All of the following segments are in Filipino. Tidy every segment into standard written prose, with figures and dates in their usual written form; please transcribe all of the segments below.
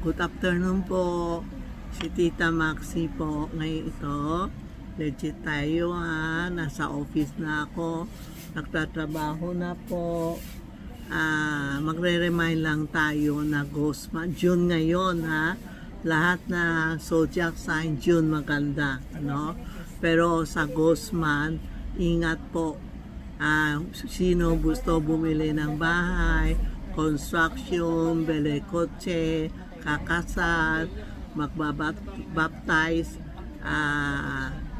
Good afternoon po. Si Tita Maxi po. Ngayon ito, legit tayo ha. Nasa office na ako. Nagtatrabaho na po. Magre-remind lang tayo na Ghost Month. June ngayon ha. Lahat na zodiac sign June maganda. Ano? Pero sa Ghost Month, ingat po. Sino gusto bumili ng bahay, construction, bili kotse, kakasal, magbabaptize,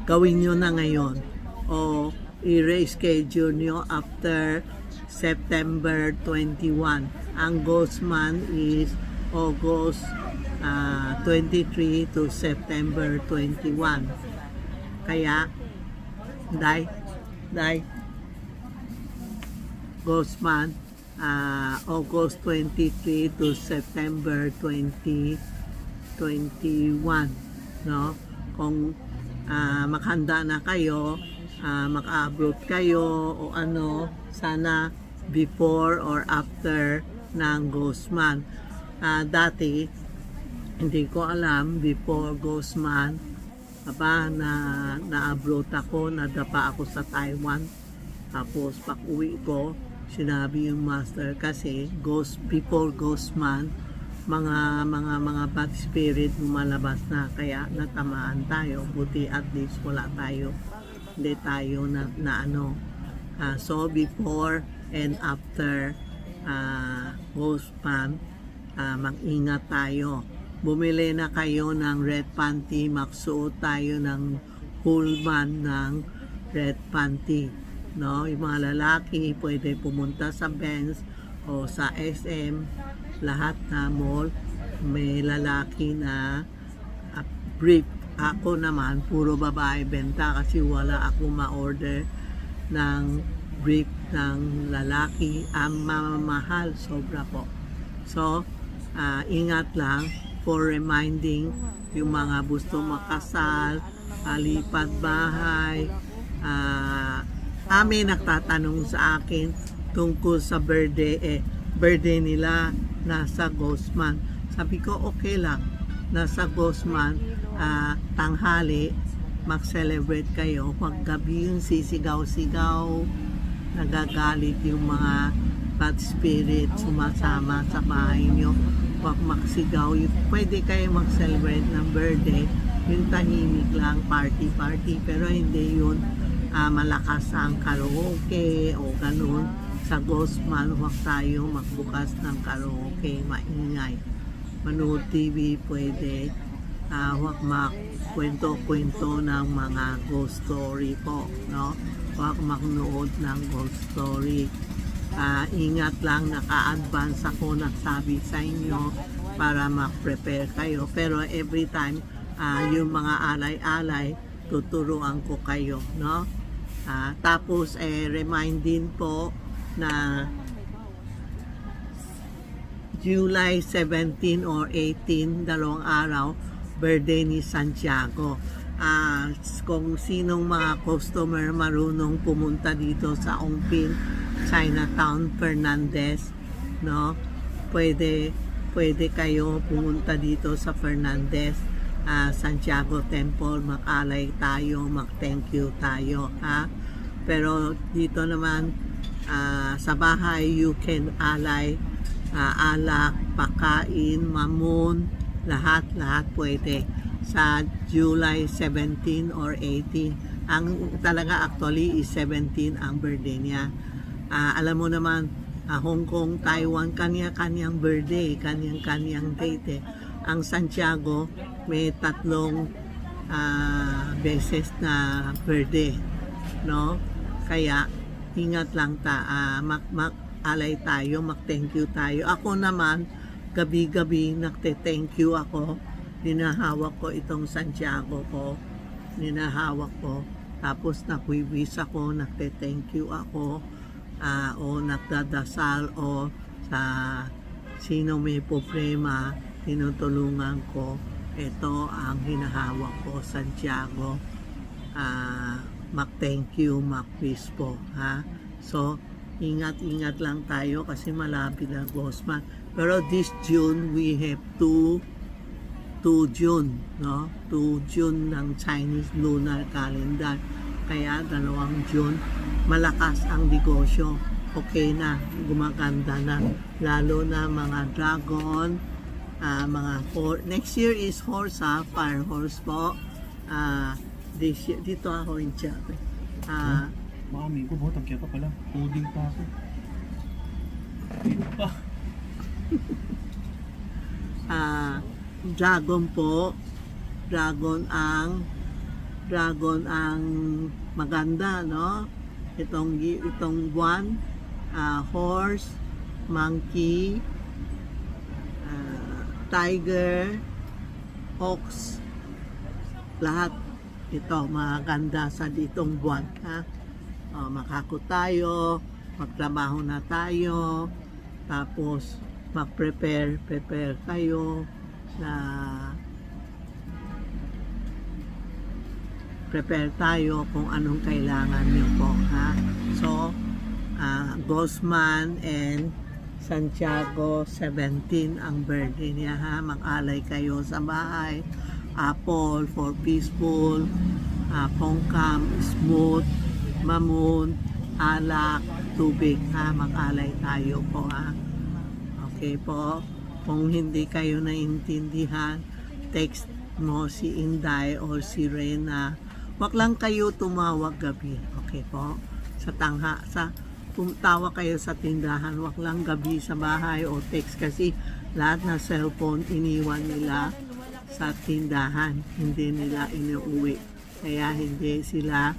gawin nyo na ngayon o i-reschedule nyo after September 21. Ang Ghost Month is August 23 to September 21. Kaya, Ghost Month, August 23 to September 2021, no? Kung maghanda na kayo, maka-abroad kayo o ano, sana before or after ng Ghost Month. Dati, hindi ko alam, before Ghost Month, na-abroad ako, nadapa ako sa Taiwan. Tapos pag uwi ko, sinabi yung master kasi before Ghost Month, mga bad spirit lumalabas na, kaya natamaan tayo. Buti at least wala tayo, hindi tayo na ano. So before and after Ghost Month, mag-ingat tayo. Bumili na kayo ng red panty, magsuot tayo ng full band ng red panty, no? Yung mga lalaki pwede pumunta sa Benz o sa SM, lahat na mall may lalaki na brief. Ako naman puro babae benta kasi wala ako ma-order ng brief ng lalaki. Ang mamamahal sobra po. So ingat lang for reminding yung mga gusto makasal, lipat bahay. May nagtatanong sa akin tungkol sa birthday nila nasa Ghost Month. Sabi ko okay lang, nasa Ghost Month, tanghali mag-celebrate kayo, paggabi yung sisigaw-sigaw, nagagalit yung mga bad spirit sumasama sa bahay nyo. Huwag magsigaw, pwede kayo mag-celebrate ng birthday, yung tahimik lang, party, pero hindi yun malakas ang karaoke o ganun. Sa Ghost Month, huwag tayo magbukas ng karaoke, maingay. Manood TV pwede, huwag magkwento-kwento ng mga ghost story po, no? Huwag magnood ng ghost story. Ingat lang, naka-advance ako nagsabi sa inyo para mag-prepare kayo. Pero every time, yung mga alay-alay, tuturuan ko kayo, no? Tapos, remind din po na July 17 or 18, dalawang araw, birthday ni Santiago. Kung sinong mga customer marunong pumunta dito sa Ongpin, Chinatown, Fernandez, no? Pwede kayo pumunta dito sa Fernandez, Santiago Temple, mag-alay tayo, mag-thank you tayo, ha? Pero dito naman sa bahay, you can alay, alak, pakain, mamon, lahat pwede. Sa July 17 or 18, ang talaga actually is 17 ang birthday niya. Alam mo naman, Hong Kong, Taiwan, kanya-kanyang birthday, kanyang date. Ang Santiago, may 3 beses na birthday, no? Kaya, ingat lang mag-alay tayo, mag-thank you tayo. Ako naman, gabi-gabi, nagte-thank you ako. Ninahawak ko itong Santiago ko. Ninahawak ko. Tapos, nakwiwis ako, nagte-thank you ako. O nagdadasal o sa sino may problema, tinutulungan ko. Ito ang hinahawak ko, Santiago. Mag-thank you, mag-wish po, ha? So, ingat-ingat lang tayo kasi malapit ang Ghost Month. Pero this June, we have to 2 June, no? 2 June ng Chinese lunar calendar. Kaya 2 June, malakas ang negosyo. Okay na, gumaganda na. Lalo na mga dragon, mga next year is horse, fire horse po. This year, dito ako in chat. Mami ko, botang kaya pa pala. Holding pa ako. Dito pa. Dragon po. Dragon ang maganda, no? Itong buwan, horse, monkey, tiger, ox, lahat ito maganda sa ditong buwan, ha? Makako tayo, magtrabaho na tayo, tapos mag-prepare kayo na prepare tayo kung anong kailangan niyo po, ha? So, Guzman and Santiago 17 ang birthday niya, ha? Mag-alay kayo sa bahay. Apple for peaceful, pongkam, smooth, mamoon, alak, tubig, ha? Mag-alay tayo po, ha? Okay po. Kung hindi kayo naintindihan, text mo si Inday or si Rena. Wag lang kayo tumawag gabi. Okay po? Tawa kayo sa tindahan. Wag lang gabi sa bahay o text kasi lahat na cellphone iniwan nila sa tindahan. Hindi nila inuuwi. Kaya hindi sila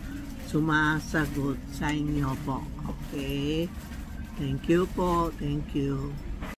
sumasagot sa inyo po. Okay? Thank you po. Thank you.